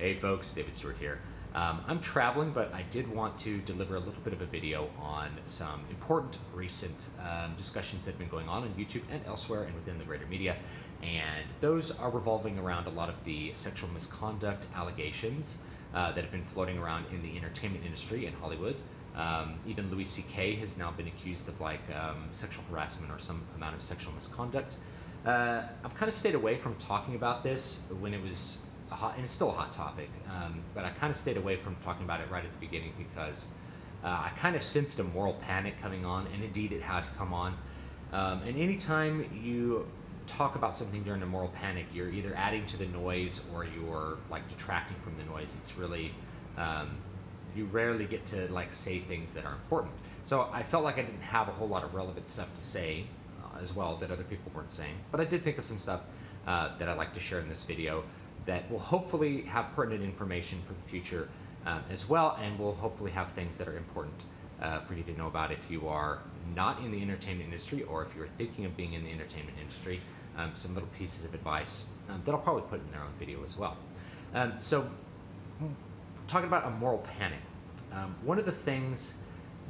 Hey folks, David Stewart here. I'm traveling, but I did want to deliver a little bit of a video on some important recent discussions that have been going on YouTube and elsewhere and within the greater media. And those are revolving around a lot of the sexual misconduct allegations that have been floating around in the entertainment industry in Hollywood. Even Louis C.K. has now been accused of sexual harassment or some amount of sexual misconduct. I've kind of stayed away from talking about this when it was and it's still a hot topic, but I kind of stayed away from talking about it right at the beginning because I kind of sensed a moral panic coming on, and indeed it has come on. And anytime you talk about something during a moral panic, you're either adding to the noise or you're detracting from the noise. It's really, you rarely get to say things that are important. So I felt like I didn't have a whole lot of relevant stuff to say as well that other people weren't saying, but I did think of some stuff that I'd like to share in this video that will hopefully have pertinent information for the future as well, and will hopefully have things that are important for you to know about if you are not in the entertainment industry or if you're thinking of being in the entertainment industry. Some little pieces of advice that I'll probably put in their own video as well. So talking about a moral panic, one of the things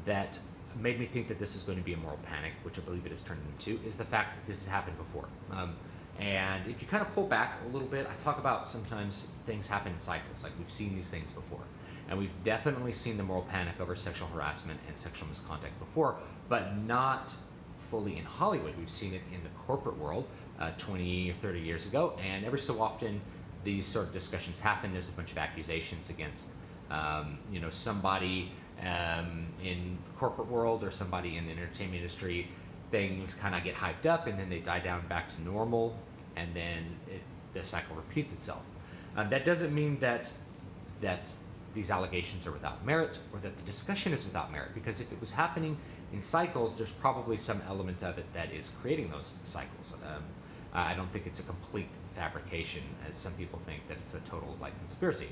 that made me think that this is going to be a moral panic, which I believe it has turned into, is the fact that this has happened before. And if you kind of pull back a little bit, I talk about sometimes things happen in cycles, like we've seen these things before. And we've definitely seen the moral panic over sexual harassment and sexual misconduct before, but not fully in Hollywood. We've seen it in the corporate world 20 or 30 years ago, and every so often these sort of discussions happen. There's a bunch of accusations against somebody in the corporate world or somebody in the entertainment industry. Things kind of get hyped up and then they die down back to normal, and then the cycle repeats itself. That doesn't mean that these allegations are without merit or that the discussion is without merit, because if it was happening in cycles, there's probably some element of it that is creating those cycles. I don't think it's a complete fabrication, as some people think that it's a total conspiracy.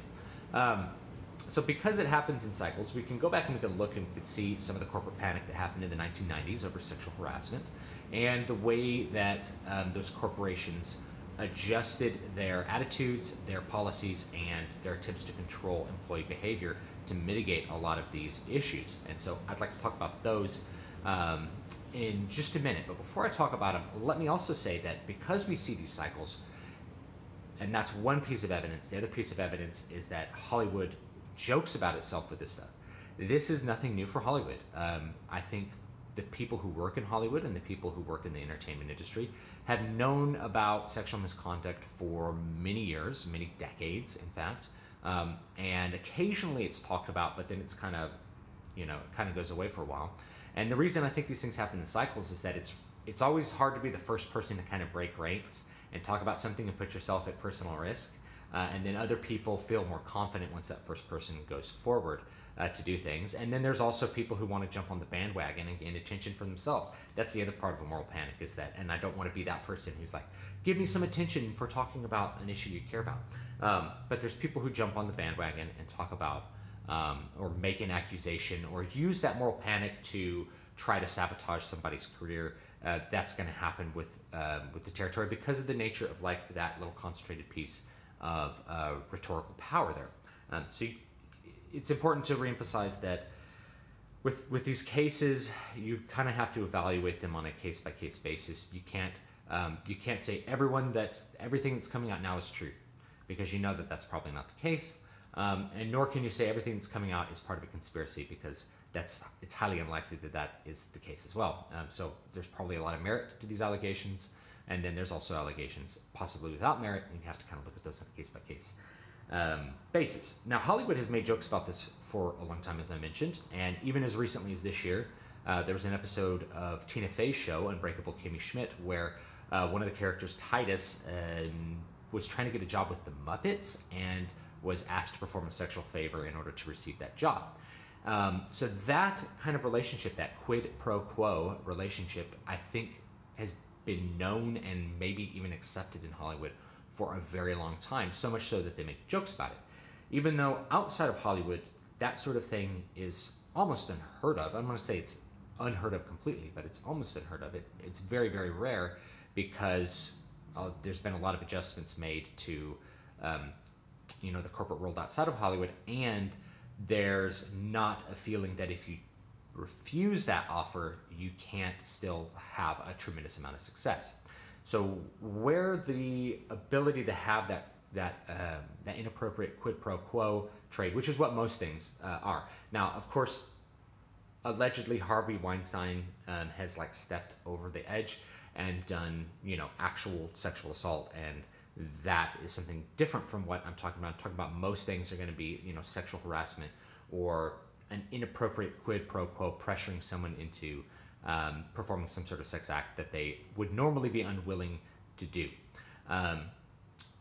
So because it happens in cycles, we can go back and we can look and we can see some of the corporate panic that happened in the 1990s over sexual harassment, and the way that those corporations adjusted their attitudes, their policies, and their attempts to control employee behavior to mitigate a lot of these issues. And so I'd like to talk about those in just a minute. But before I talk about them, let me also say that because we see these cycles, and that's one piece of evidence, the other piece of evidence is that Hollywood jokes about itself with this stuff. This is nothing new for Hollywood. I think the people who work in Hollywood and the people who work in the entertainment industry have known about sexual misconduct for many years, many decades, in fact. And occasionally it's talked about, but then it's kind of goes away for a while. And the reason I think these things happen in cycles is that it's always hard to be the first person to kind of break ranks and talk about something and put yourself at personal risk. And then other people feel more confident once that first person goes forward to do things. And then there's also people who want to jump on the bandwagon and gain attention for themselves. That's the other part of a moral panic, is that, and I don't want to be that person who's like, give me some attention for talking about an issue you care about. But there's people who jump on the bandwagon and talk about or make an accusation or use that moral panic to try to sabotage somebody's career. That's going to happen with the territory because of the nature of that little concentrated piece of rhetorical power there. It's important to reemphasize that with these cases, you kind of have to evaluate them on a case-by-case basis. You can't say everything that's coming out now is true, because you know that that's probably not the case, and nor can you say everything that's coming out is part of a conspiracy, because it's highly unlikely that is the case as well. So there's probably a lot of merit to these allegations. And then there's also allegations possibly without merit, and you have to kind of look at those on a case-by-case basis. Now, Hollywood has made jokes about this for a long time, as I mentioned, and even as recently as this year, there was an episode of Tina Fey's show, Unbreakable Kimmy Schmidt, where one of the characters, Titus, was trying to get a job with the Muppets and was asked to perform a sexual favor in order to receive that job. So that kind of relationship, that quid pro quo relationship, I think has been known and maybe even accepted in Hollywood for a very long time, so much so that they make jokes about it. Even though outside of Hollywood, that sort of thing is almost unheard of. I'm going to say it's unheard of completely, but it's almost unheard of. It's very, very rare because there's been a lot of adjustments made to the corporate world outside of Hollywood, and there's not a feeling that if you refuse that offer, you can't still have a tremendous amount of success. So where the ability to have that inappropriate quid pro quo trade, which is what most things are. Now, of course, allegedly Harvey Weinstein has like stepped over the edge and done, actual sexual assault, and that is something different from what I'm talking about. I'm talking about most things are going to be, sexual harassment or an inappropriate quid pro quo, pressuring someone into performing some sort of sex act that they would normally be unwilling to do.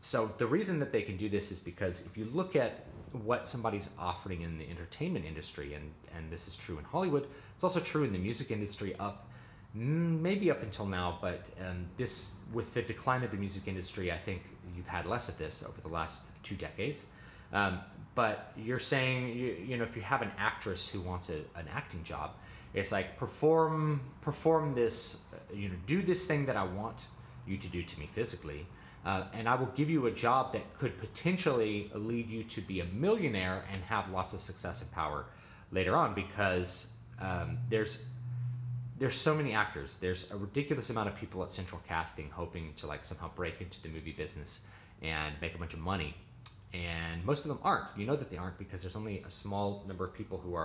So the reason that they can do this is because if you look at what somebody's offering in the entertainment industry, and this is true in Hollywood, it's also true in the music industry maybe up until now, but this, with the decline of the music industry, I think you've had less of this over the last 2 decades. But you're saying, if you have an actress who wants an acting job, it's like perform this, do this thing that I want you to do to me physically, and I will give you a job that could potentially lead you to be a millionaire and have lots of success and power later on, because there's so many actors. There's a ridiculous amount of people at central casting hoping to like somehow break into the movie business and make a bunch of money. And most of them aren't. You know that they aren't because there's only a small number of people who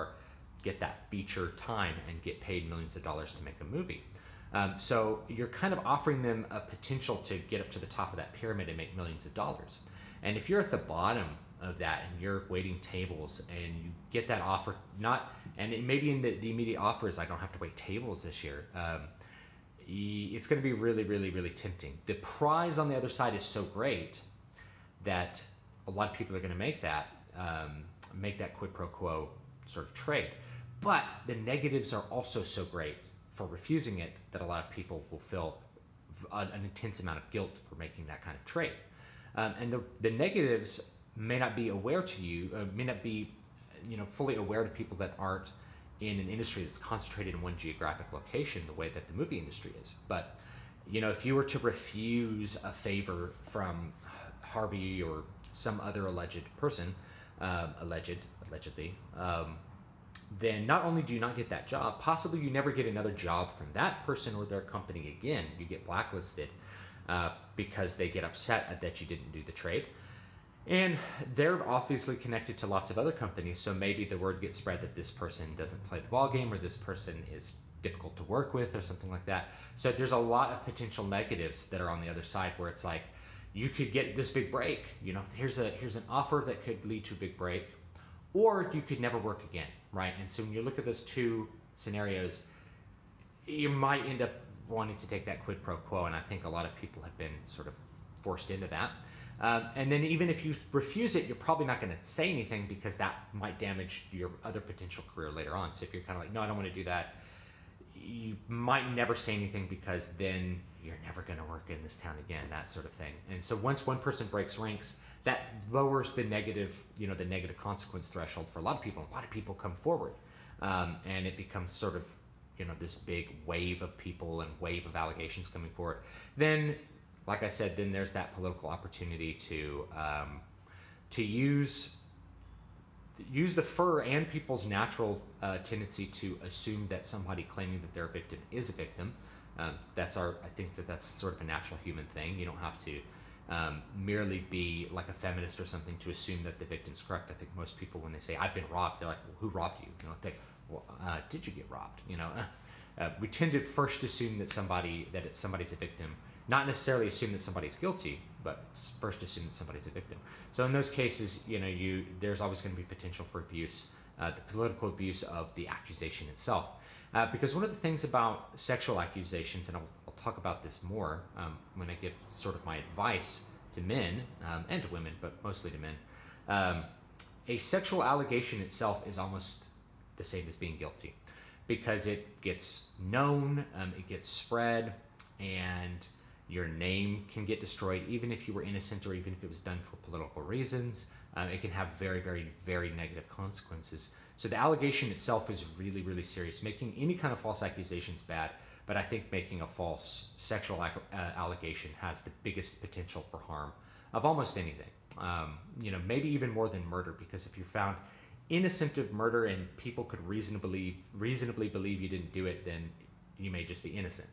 get that feature time and get paid millions of dollars to make a movie. So you're kind of offering them a potential to get up to the top of that pyramid and make millions of dollars. And if you're at the bottom of that and you're waiting tables and you get that offer, maybe in the immediate offer is I don't have to wait tables this year, it's going to be really, really, really tempting. The prize on the other side is so great that a lot of people are going to make that quid pro quo sort of trade. But the negatives are also so great for refusing it that a lot of people will feel an intense amount of guilt for making that kind of trade. And the negatives may not be aware to you, may not be fully aware to people that aren't in an industry that's concentrated in one geographic location the way that the movie industry is. But if you were to refuse a favor from Harvey or some other alleged person, allegedly, then not only do you not get that job, possibly you never get another job from that person or their company again. You get blacklisted because they get upset that you didn't do the trade. And they're obviously connected to lots of other companies, so maybe the word gets spread that this person doesn't play the ball game, or this person is difficult to work with, or something like that. So there's a lot of potential negatives that are on the other side, where it's like, you could get this big break. Here's an offer that could lead to a big break, or you could never work again, right? And so when you look at those two scenarios, you might end up wanting to take that quid pro quo, and I think a lot of people have been sort of forced into that. And then even if you refuse it, you're probably not going to say anything because that might damage your other potential career later on. So if you're kind of like, no, I don't want to do that, you might never say anything because then you're never going to work in this town again, that sort of thing. And so once one person breaks ranks, that lowers the negative, the negative consequence threshold for a lot of people. A lot of people come forward, and it becomes sort of, this big wave of people and wave of allegations coming forward. Then, like I said, then there's that political opportunity to use the fur and people's natural tendency to assume that somebody claiming that they're a victim is a victim. I think that's sort of a natural human thing. You don't have to merely be like a feminist or something to assume that the victim's correct. I think most people, when they say I've been robbed, they're like, well, who robbed you? Did you get robbed? We tend to first assume that somebody's a victim. Not necessarily assume that somebody's guilty, but first assume that somebody's a victim. So in those cases, there's always going to be potential for abuse, the political abuse of the accusation itself. Because one of the things about sexual accusations, and I'll talk about this more when I give sort of my advice to men and to women, but mostly to men, a sexual allegation itself is almost the same as being guilty, because it gets known, it gets spread, and your name can get destroyed, even if you were innocent or even if it was done for political reasons. It can have very, very, very negative consequences. So the allegation itself is really, really serious. Making any kind of false accusation is bad, but I think making a false sexual allegation has the biggest potential for harm of almost anything. Maybe even more than murder, because if you're found innocent of murder and people could reasonably believe you didn't do it, then you may just be innocent.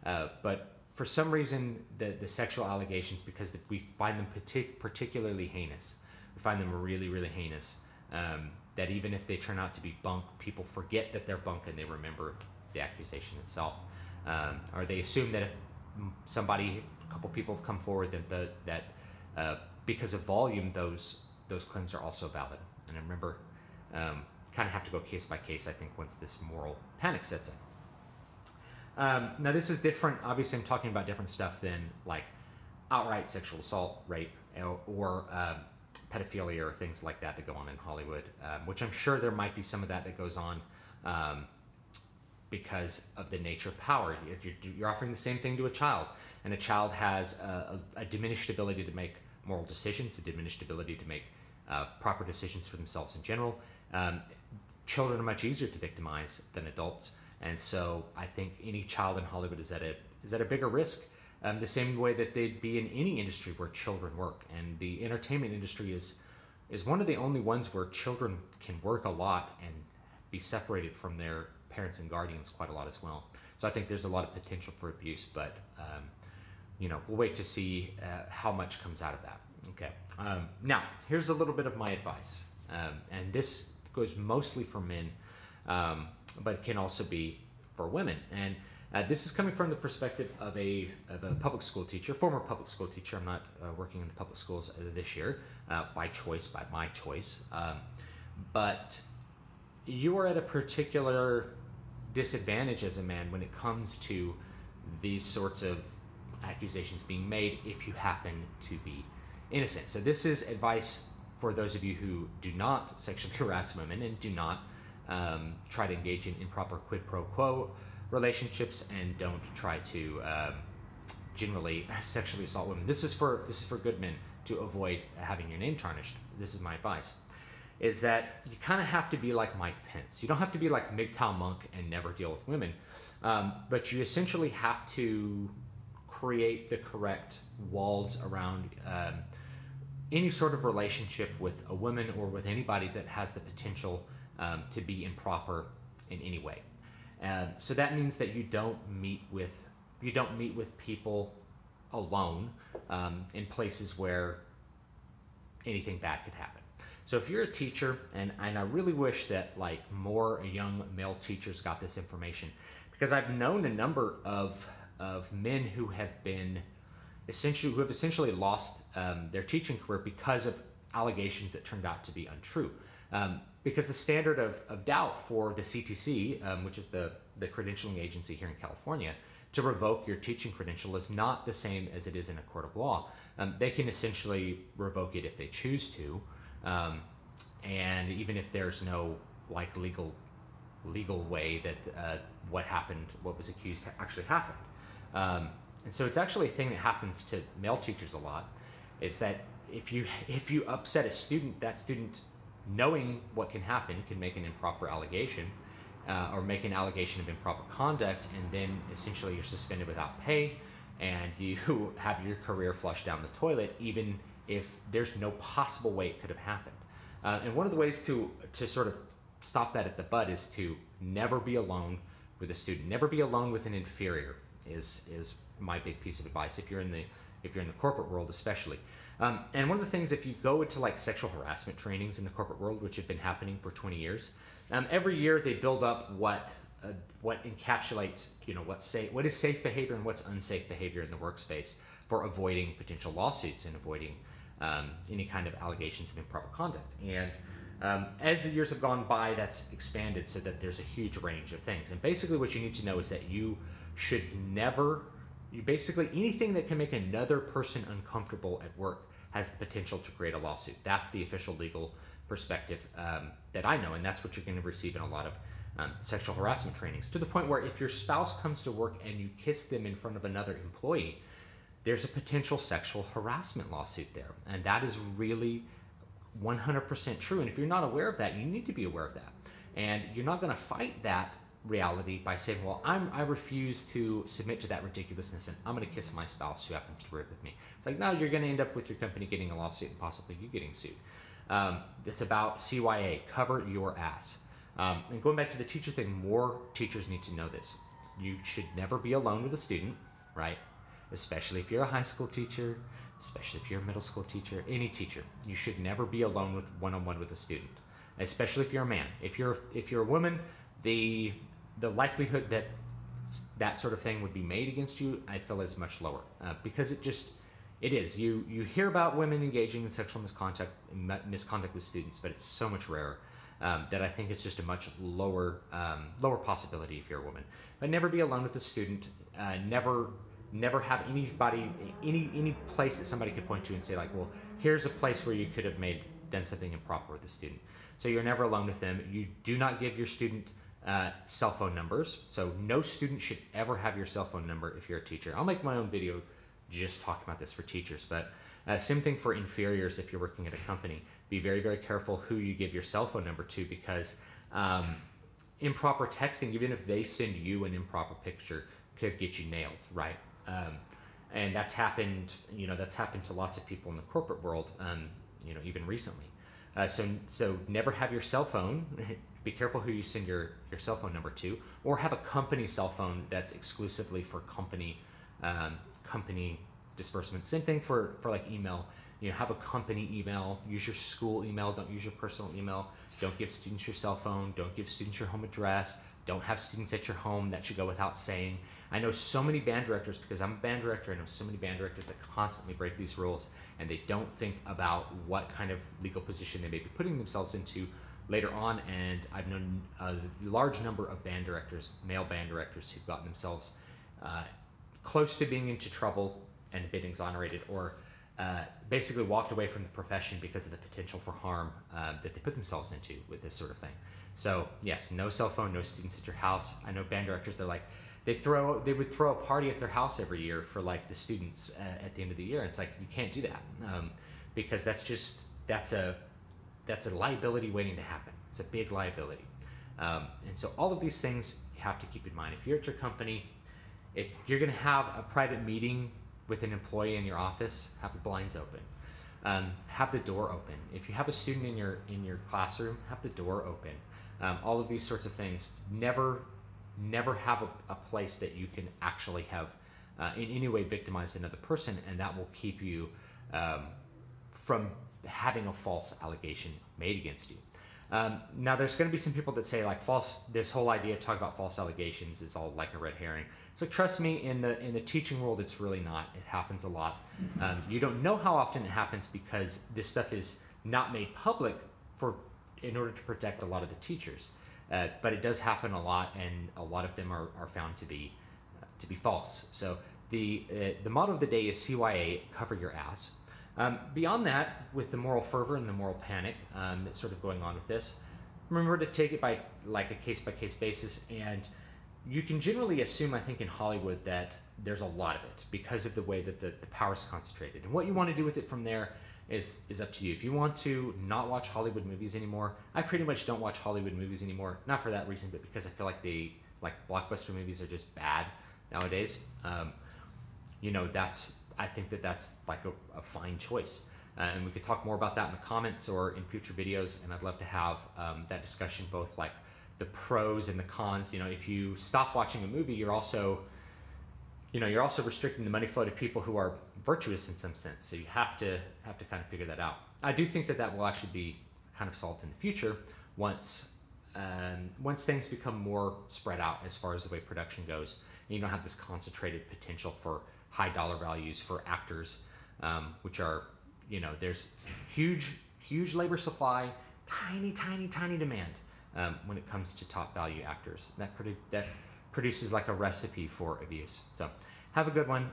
But for some reason, the sexual allegations, because we find them particularly heinous, we find them really, really heinous, that even if they turn out to be bunk, people forget that they're bunk and they remember the accusation itself. Or they assume that if a couple people have come forward, that because of volume, those claims are also valid. And I remember, kind of have to go case by case, I think, once this moral panic sets in. Now this is different. Obviously, I'm talking about different stuff than like outright sexual assault, rape, or pedophilia, or things like that go on in Hollywood, which I'm sure there might be some of that goes on because of the nature of power. You're offering the same thing to a child, and a child has a diminished ability to make moral decisions, a diminished ability to make proper decisions for themselves in general. Children are much easier to victimize than adults. And so I think any child in Hollywood is at a bigger risk, the same way that they'd be in any industry where children work. And the entertainment industry is one of the only ones where children can work a lot and be separated from their parents and guardians quite a lot as well. So I think there's a lot of potential for abuse, but we'll wait to see how much comes out of that. Okay. Now, here's a little bit of my advice, and this goes mostly for men, but it can also be for women. And this is coming from the perspective of a public school teacher, former public school teacher. I'm not working in the public schools this year by my choice. But you are at a particular disadvantage as a man when it comes to these sorts of accusations being made if you happen to be innocent. So this is advice for those of you who do not sexually harass women and do not try to engage in improper quid pro quo relationships, and don't try to generally sexually assault women. This is for good men to avoid having your name tarnished. This is my advice, is that you kind of have to be like Mike Pence. You don't have to be like MGTOW Monk and never deal with women, but you essentially have to create the correct walls around any sort of relationship with a woman or with anybody that has the potential to be improper in any way. So that means that you don't meet with people alone in places where anything bad could happen. So if you're a teacher, and I really wish that like more young male teachers got this information, because I've known a number of men who have essentially lost their teaching career because of allegations that turned out to be untrue. Because the standard of doubt for the CTC, which is the credentialing agency here in California, to revoke your teaching credential is not the same as it is in a court of law. They can essentially revoke it if they choose to, and even if there's no like legal way that what was accused actually happened. And so it's actually a thing that happens to male teachers a lot. It's that if you upset a student, that student, knowing what can happen, can make an improper allegation or make an allegation of improper conduct, and then essentially you're suspended without pay and you have your career flushed down the toilet, even if there's no possible way it could have happened. And one of the ways to sort of stop that at the bud is to never be alone with a student, never be alone with an inferior is my big piece of advice if you're in the corporate world especially. And one of the things, if you go into like sexual harassment trainings in the corporate world, which have been happening for 20 years, every year they build up what encapsulates, what is safe behavior and what's unsafe behavior in the workspace for avoiding potential lawsuits and avoiding any kind of allegations of improper conduct. And as the years have gone by, that's expanded so that there's a huge range of things. And basically what you need to know is that you should never, basically anything that can make another person uncomfortable at work has the potential to create a lawsuit. That's the official legal perspective that I know, and that's what you're going to receive in a lot of sexual harassment trainings, to the point where if your spouse comes to work and you kiss them in front of another employee, there's a potential sexual harassment lawsuit there. And that is really 100% true. And if you're not aware of that, you need to be aware of that. And you're not going to fight that reality by saying, well, I refuse to submit to that ridiculousness and I'm going to kiss my spouse who happens to work with me. It's like, no, you're going to end up with your company getting a lawsuit and possibly you getting sued. It's about CYA, cover your ass. And going back to the teacher thing, more teachers need to know this. You should never be alone with a student, right? Especially if you're a high school teacher, especially if you're a middle school teacher, any teacher. You should never be alone with one-on-one with a student, especially if you're a man. If you're a woman, the likelihood that that sort of thing would be made against you, I feel, is much lower, because it is. You hear about women engaging in sexual misconduct with students, but it's so much rarer that I think it's just a much lower possibility if you're a woman. But never be alone with a student. Never have anybody, any place that somebody could point to and say like, well, here's a place where you could have done something improper with a student. So you're never alone with them. You do not give your student cell phone numbers. So no student should ever have your cell phone number if you're a teacher. I'll make my own video just talking about this for teachers, but same thing for inferiors if you're working at a company. Be very, very careful who you give your cell phone number to, because improper texting, even if they send you an improper picture, could get you nailed, right? And that's happened, that's happened to lots of people in the corporate world, even recently. So never have your cell phone. Be careful who you send your cell phone number to, or have a company cell phone that's exclusively for company disbursements. Same thing for like email. Have a company email. Use your school email. Don't use your personal email. Don't give students your cell phone. Don't give students your home address. Don't have students at your home. That should go without saying. I know so many band directors, because I'm a band director, I know so many band directors that constantly break these rules, and they don't think about what kind of legal position they may be putting themselves into later on. And I've known a large number of band directors, male band directors, who've gotten themselves close to being into trouble and been exonerated, or basically walked away from the profession because of the potential for harm that they put themselves into with this sort of thing. So yes, no cell phone, no students at your house. I know band directors, they're like, they would throw a party at their house every year for like the students at the end of the year. And it's like, you can't do that, because that's a liability waiting to happen. It's a big liability. And so all of these things you have to keep in mind. If you're at your company, if you're going to have a private meeting with an employee in your office, have the blinds open, have the door open. If you have a student in your classroom, have the door open. All of these sorts of things. Never have a place that you can actually have in any way victimized another person, and that will keep you from having a false allegation made against you. Now, there's going to be some people that say like this whole idea of talking about false allegations is all like a red herring. So trust me, in the teaching world, it's really not. It happens a lot. You don't know how often it happens because this stuff is not made public in order to protect a lot of the teachers. But it does happen a lot, and a lot of them are found to be false. So the motto of the day is CYA, cover your ass. Beyond that, with the moral fervor and the moral panic that's sort of going on with this, remember to take it by like a case-by-case basis. And you can generally assume, I think, in Hollywood that there's a lot of it because of the way that the power is concentrated. And what you want to do with it from there is up to you. If you want to not watch Hollywood movies anymore, I pretty much don't watch Hollywood movies anymore, not for that reason, but because I feel like blockbuster movies are just bad nowadays. I think that's like a fine choice. And we could talk more about that in the comments or in future videos, and I'd love to have that discussion, both like the pros and the cons. If you stop watching a movie, you're also restricting the money flow to people who are virtuous in some sense. So you have to kind of figure that out. I do think that will actually be kind of solved in the future once things become more spread out as far as the way production goes. And you don't have this concentrated potential for high dollar values for actors, which are, there's huge labor supply, tiny demand when it comes to top value actors. That produces like a recipe for abuse. So have a good one.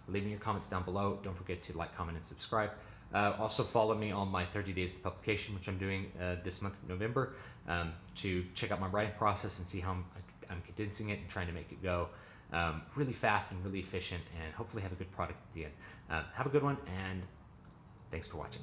Leave me your comments down below. Don't forget to like, comment, and subscribe. Also follow me on my 30 days to publication, which I'm doing this month of November, to check out my writing process and see how I'm condensing it and trying to make it go really fast and really efficient, and hopefully have a good product at the end. Have a good one, and thanks for watching.